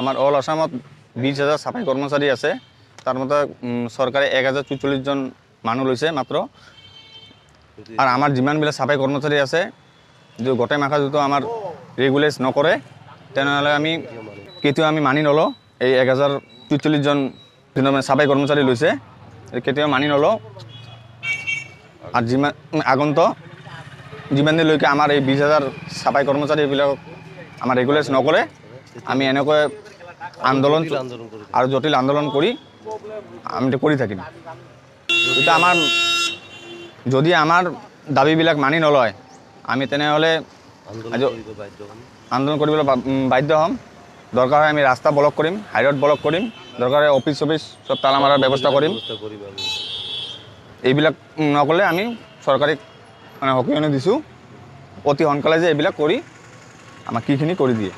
আমার অল আসামত 20,000 সাফাই কর্মচারী আছে। তার মধ্যে সরকারে 1,044 জন মানুষ লৈছে মাত্র। আর আমার যিমানবিলাক সাফাই কর্মচারী আছে যদি গোটেই মাখা যদি আমার রেগুলেট নকৰে তেনেহ'লে আমি কেতিয়াও আমি মানি নলওঁ। এই 1,044 জন সাফাই কর্মচারী লৈছে কেতিয়াও মানি নলওঁ। আর যিমান দিনলৈকে আমাৰ এই 20,000 সাফাই কৰ্মচাৰী এইবিলাকক আমাৰ ৰেগুলেট নকৰে আমি এনেকৈ আন্দোলন আৰু জটিল আন্দোলন কৰি আমি কৰি থাকিম। এতিয়া আমাৰ যদি আমাৰ দাবীবিলাক মানি নলয় আমি তেনেহ'লে আন্দোলন কৰিবলৈ বাধ্য হ'ম। দৰকাৰ হয় আমি ৰাস্তা ব্লক কৰিম, হাইৰোড ব্লক কৰিম, দৰকাৰ হয় অফিচ চব তালা মাৰাৰ ব্যৱস্থা কৰিম। এইবিলাক নকলে আমি চৰকাৰীক মানে সকিয়নি দিছোঁ অতি সোনকালে যে এইবিলাক কৰি আমাক কিখিনি কৰি দিয়ে।